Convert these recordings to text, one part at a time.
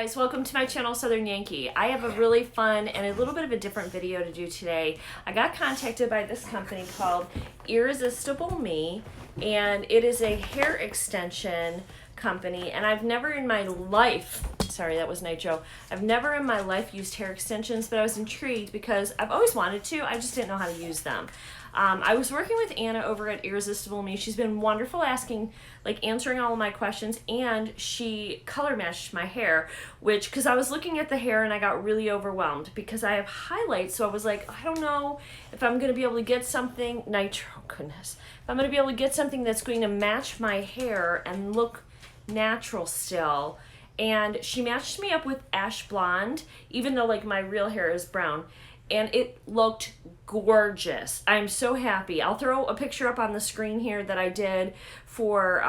guys, welcome to my channel Southern Yankee. I have a really fun and a little bit of a different video to do today. I got contacted by this company called Irresistible Me, and it is a hair extension company, and I've never in my life, sorry that was Nitro, I've never in my life used hair extensions, but I was intrigued because I've always wanted to, I just didn't know how to use them. I was working with Anna over at Irresistible Me. She's been wonderful answering all of my questions, and she color matched my hair, because I was looking at the hair and I got really overwhelmed because I have highlights, so I was like, I don't know if I'm going to be able to get something, Nitro, goodness, if I'm going to be able to get something that's going to match my hair and look natural still. And she matched me up with ash blonde, even though my real hair is brown, and it looked gorgeous. I'm so happy. I'll throw a picture up on the screen here that I did for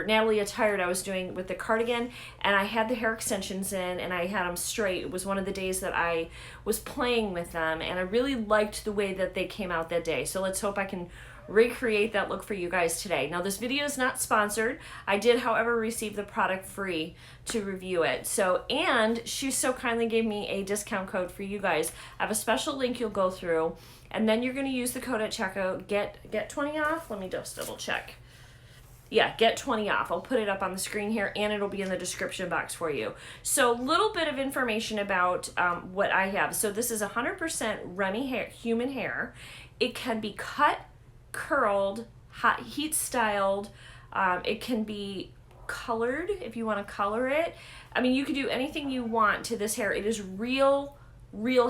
Natalie Attired I was doing with the cardigan, and I had the hair extensions in and I had them straight. It was one of the days that I was playing with them, and I really liked the way that they came out that day. So let's hope I can recreate that look for you guys today. Now, this video is not sponsored. I did, however, receive the product free to review it. And she so kindly gave me a discount code for you guys. I have a special link you'll go through, and then you're going to use the code at checkout, get 20 off. Let me just double check. Yeah, get 20 off. I'll put it up on the screen here, and it'll be in the description box for you. So a little bit of information about what I have. So this is 100% Remy hair, human hair. It can be cut, curled, hot heat styled. It can be colored if you want to color it. I mean, you can do anything you want to this hair. It is real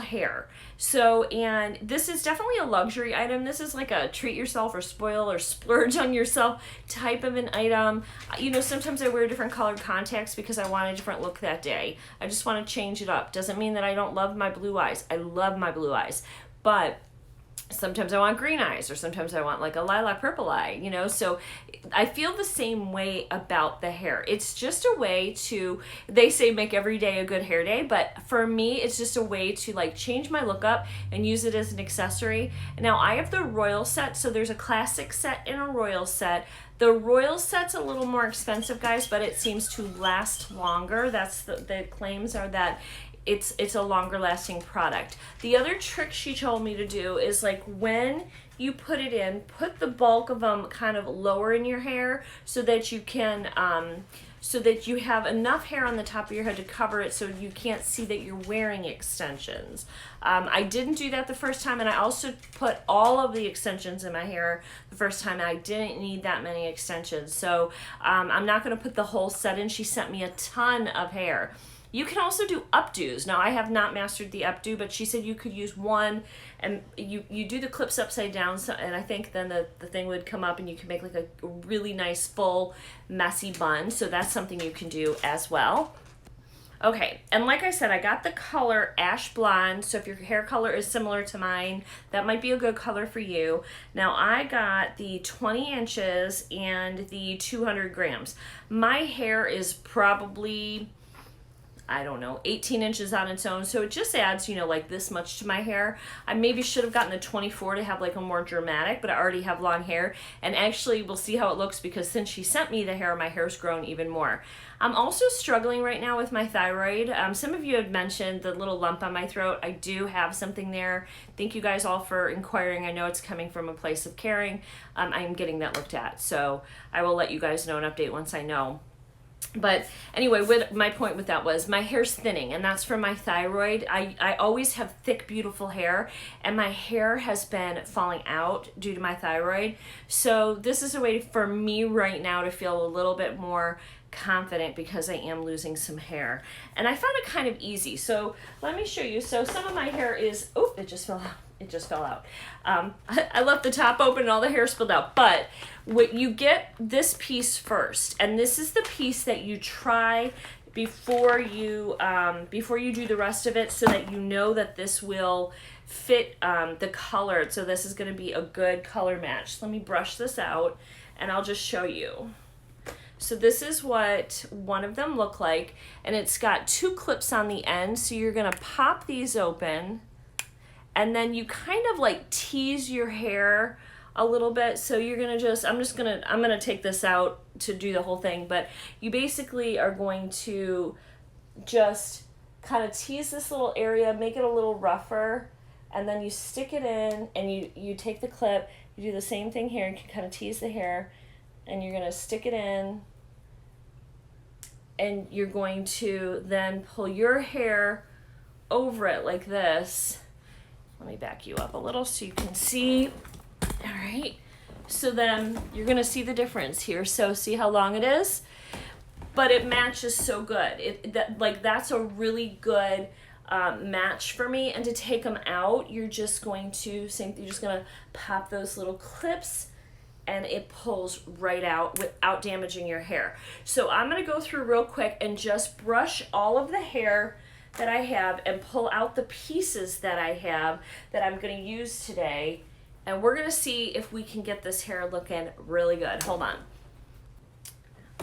hair. So, and this is definitely a luxury item. This is like a treat yourself or spoil or splurge on yourself type of an item. You know, sometimes I wear different colored contacts because I want a different look that day. I just want to change it up. Doesn't mean that I don't love my blue eyes. I love my blue eyes, but sometimes I want green eyes, or sometimes I want like a lilac purple eye, you know? So I feel the same way about the hair. It's just a way to, they say make every day a good hair day, but for me, it's just a way to change my look up and use it as an accessory. Now I have the royal set, so there's a classic set and a royal set. The royal set's a little more expensive, guys, but it seems to last longer. That's the claims are that it's a longer lasting product. The other trick she told me to do is when you put it in, put the bulk of them kind of lower in your hair so that you can, so that you have enough hair on the top of your head to cover it so you can't see that you're wearing extensions. I didn't do that the first time, and I also put all of the extensions in my hair the first time, and I didn't need that many extensions. So I'm not gonna put the whole set in. She sent me a ton of hair. You can also do updos. Now, I have not mastered the updo, but she said you could use one, and you do the clips upside down, so, and I think then the thing would come up and you can make a really nice, full, messy bun. So that's something you can do as well. Okay, and like I said, I got the color ash blonde, so if your hair color is similar to mine, that might be a good color for you. Now, I got the 20 inches and the 200 grams. My hair is probably, I don't know, 18 inches on its own, so it just adds, this much to my hair. I maybe should have gotten a 24 to have a more dramatic, but I already have long hair, and actually we'll see how it looks because since she sent me the hair, my hair's grown even more. I'm also struggling right now with my thyroid. Some of you had mentioned the little lump on my throat. I do have something there. Thank you guys all for inquiring. I know it's coming from a place of caring. I'm getting that looked at, so I will let you guys know an update once I know. But anyway, my point with that was my hair's thinning, and that's from my thyroid. I always have thick, beautiful hair, and my hair has been falling out due to my thyroid. So this is a way for me right now to feel a little bit more confident because I am losing some hair. And I found it kind of easy. So let me show you. So some of my hair is, oh, it just fell out. It just fell out. I left the top open and all the hair spilled out. But what you get this piece first, and this is the piece that you try before you do the rest of it, so that you know that this will fit the color. So this is going to be a good color match. Let me brush this out, and I'll just show you. So this is what one of them look like, and it's got two clips on the end. So you're going to pop these open, and then you kind of tease your hair a little bit. So you're gonna I'm gonna take this out to do the whole thing, but you basically are going to just kind of tease this little area, make it a little rougher, and then you stick it in, and you take the clip, you do the same thing here, you can kind of tease the hair, and you're going to stick it in, and you're going to then pull your hair over it like this. Let me back you up a little so you can see. All right. So then you're going to see the difference here. So see how long it is? But it matches so good. That's a really good match for me. And to take them out, you're just going to pop those little clips, and it pulls right out without damaging your hair. So I'm going to go through real quick and just brush all of the hair that I have and pull out the pieces that I have that I'm going to use today. And we're going to see if we can get this hair looking really good. Hold on.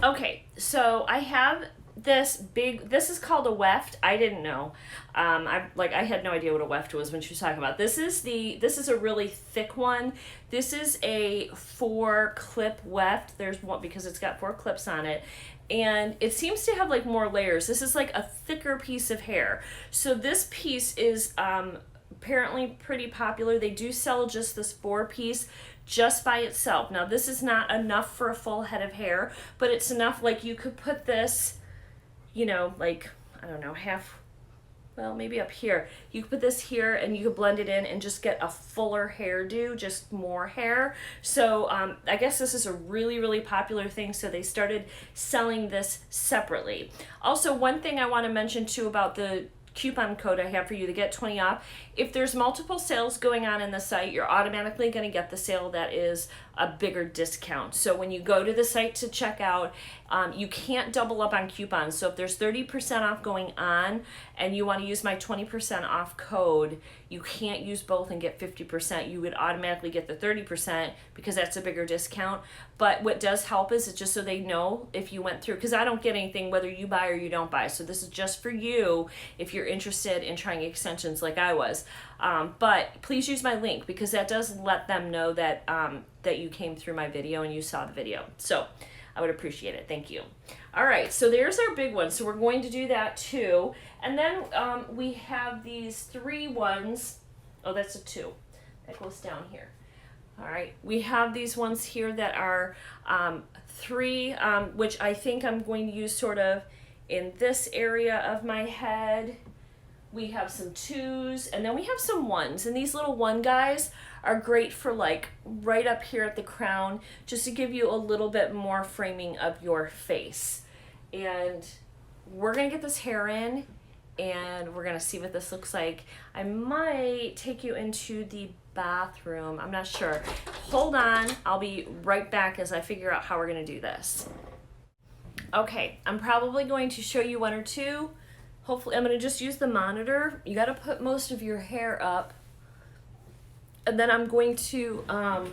Okay, so I have this is called a weft. I didn't know. I had no idea what a weft was when she was talking about. This is a really thick one. This is a 4-clip weft. There's one because it's got 4 clips on it. And it seems to have like more layers. This is like a thicker piece of hair. So this piece is apparently pretty popular. They do sell just this 4-piece just by itself. Now this is not enough for a full head of hair, but it's enough, like you could put this, like, I don't know, maybe up here. You could put this here and you could blend it in and just get a fuller hairdo, just more hair. So I guess this is a really, really popular thing, so they started selling this separately. Also, one thing I want to mention too about the coupon code I have for you to get 20 off. If there's multiple sales going on in the site, you're automatically going to get the sale that is a bigger discount. So when you go to the site to check out, you can't double up on coupons. So if there's 30% off going on and you want to use my 20% off code, you can't use both and get 50%. You would automatically get the 30% because that's a bigger discount. But what does help is it's just so they know if you went through, because I don't get anything whether you buy or you don't buy. So this is just for you if you're interested in trying extensions like I was. But please use my link because that does let them know that that you came through my video and you saw the video. So I would appreciate it. Thank you. All right, so there's our big one. So we're going to do that too. And then we have these 3 ones. Oh, that's a 2. That goes down here. All right, we have these ones here that are 3, which I think I'm going to use sort of in this area of my head. We have some 2s, and then we have some 1s. And these little 1 guys are great for like right up here at the crown, just to give you a little bit more framing of your face. And we're gonna get this hair in, and we're gonna see what this looks like. I might take you into the bathroom. I'm not sure. Hold on. I'll be right back as I figure out how we're gonna do this. Okay, I'm probably going to show you 1 or 2. Hopefully, I'm going to just use the monitor. You got to put most of your hair up. And then I'm going to, I'm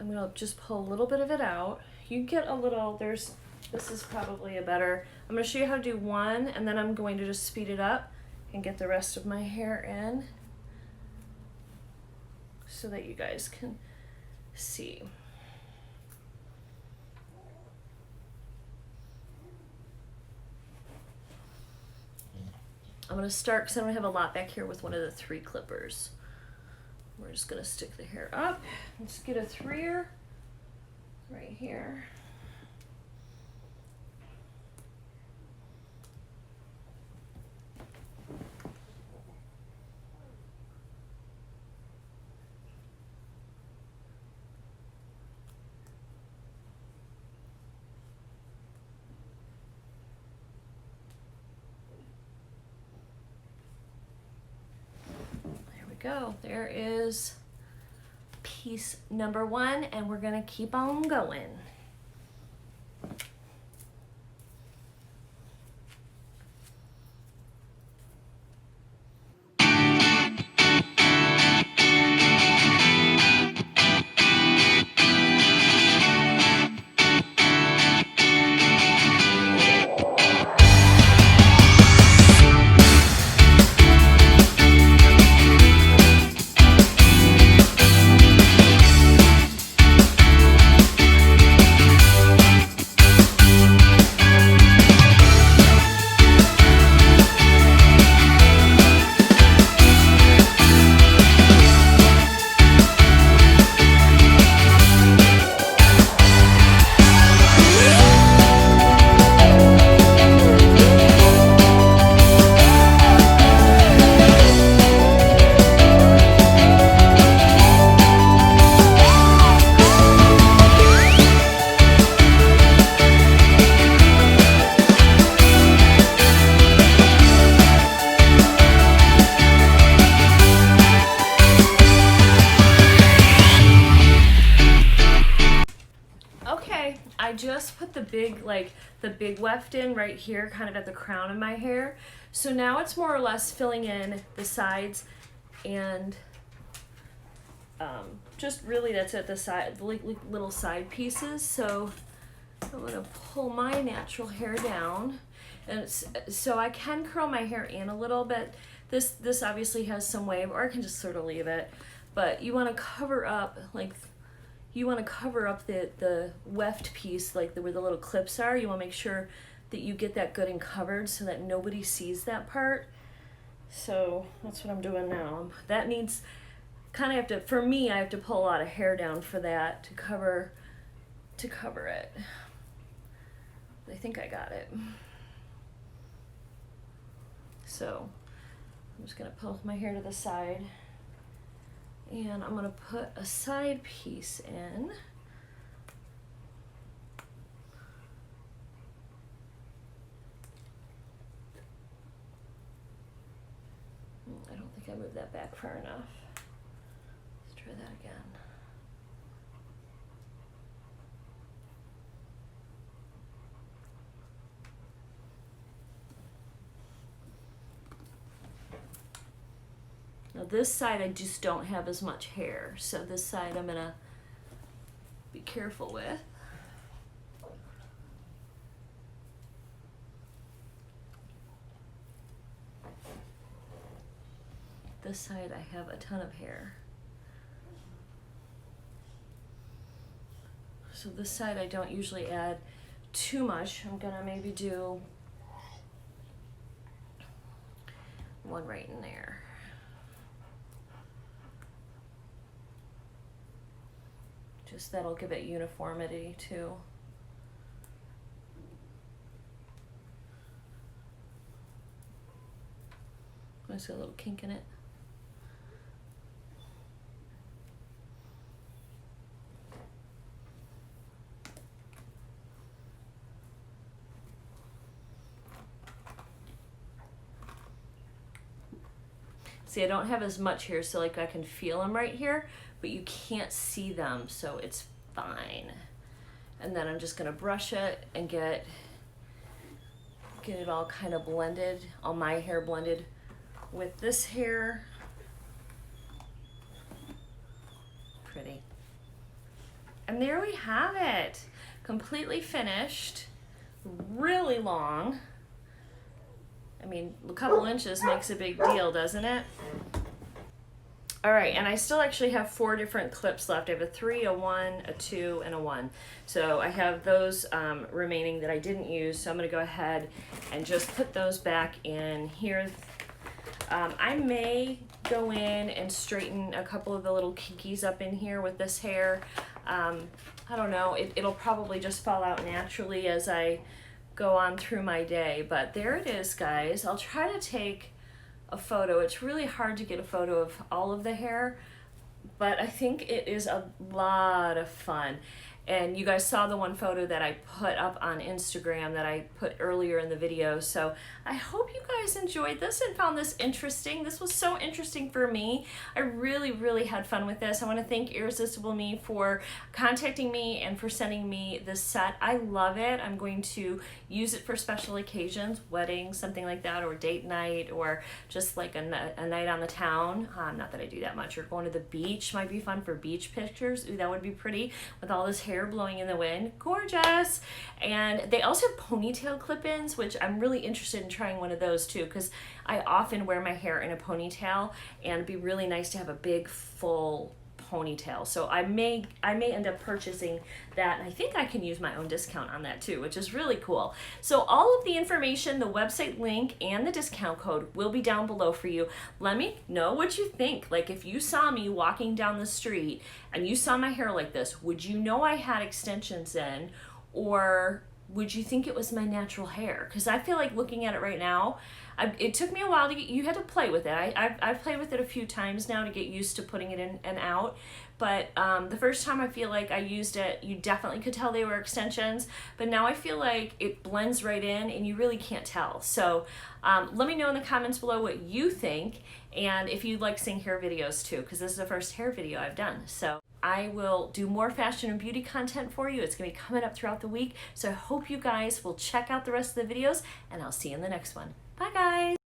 going to just pull a little bit of it out. You get a little, this is probably a better, I'm going to show you how to do 1, and then I'm going to just speed it up and get the rest of my hair in so that you guys can see. I'm going to start because I don't have a lot back here with one of the 3 clippers. We're just going to stick the hair up. Let's get a 3er right here. Go. There is piece number 1, and we're gonna keep on going. just put the big weft in right here, kind of at the crown of my hair. So now it's more or less filling in the sides and just really that's at the side, the little side pieces. So I'm gonna pull my natural hair down, and so I can curl my hair in a little bit. This obviously has some wave, or I can just sort of leave it. But you want to cover up the weft piece, like where the little clips are. You want to make sure that you get that good and covered so that nobody sees that part. So that's what I'm doing now. That needs kind of for me, I have to pull a lot of hair down for that to cover it. I think I got it. So I'm just gonna pull my hair to the side, and I'm gonna put a side piece in. I don't think I moved that back far enough. Let's try that again. Now this side I just don't have as much hair, so this side I'm gonna be careful with. This side I have a ton of hair. So this side I don't usually add too much. I'm gonna maybe do one right in there. Just that'll give it uniformity too. I see a little kink in it. See, I don't have as much here, so like I can feel them right here, but you can't see them, so it's fine. And then I'm just gonna brush it and get it all kind of blended, all my hair blended with this hair. Pretty. And there we have it. Completely finished, really long. I mean, a couple inches makes a big deal, doesn't it? All right, and I still actually have 4 different clips left. I have a 3, a 1, a 2, and a 1. So I have those remaining that I didn't use, so I'm gonna go ahead and just put those back in here. I may go in and straighten a couple of the little kinkies up in here with this hair. I don't know, it'll probably just fall out naturally as I go on through my day, but there it is, guys. I'll try to take a photo. It's really hard to get a photo of all of the hair, but I think it is a lot of fun. And you guys saw the one photo that I put up on Instagram that I put earlier in the video. So I hope you guys enjoyed this and found this interesting. This was so interesting for me. I really, really had fun with this. I want to thank Irresistible Me for contacting me and for sending me this set. I love it. I'm going to use it for special occasions, weddings, something like that, or date night, or just like a night on the town. Not that I do that much. Or going to the beach might be fun for beach pictures. Ooh, that would be pretty with all this hair blowing in the wind. Gorgeous. And they also have ponytail clip-ins, which I'm really interested in trying one of those too, because I often wear my hair in a ponytail, and it'd be really nice to have a big full ponytail. So I may end up purchasing that, and I think I can use my own discount on that too, which is really cool. So all of the information, the website link and the discount code will be down below for you. Let me know what you think. Like, if you saw me walking down the street and you saw my hair like this, would you know I had extensions in, or would you think it was my natural hair? Because I feel like looking at it right now, it took me a while to get, you had to play with it. I've played with it a few times now to get used to putting it in and out. But the first time I feel like I used it, you definitely could tell they were extensions. But now I feel like it blends right in and you really can't tell. So let me know in the comments below what you think, and if you'd like seeing hair videos too, because this is the first hair video I've done. So I will do more fashion and beauty content for you. It's going to be coming up throughout the week. So I hope you guys will check out the rest of the videos, and I'll see you in the next one. Bye, guys.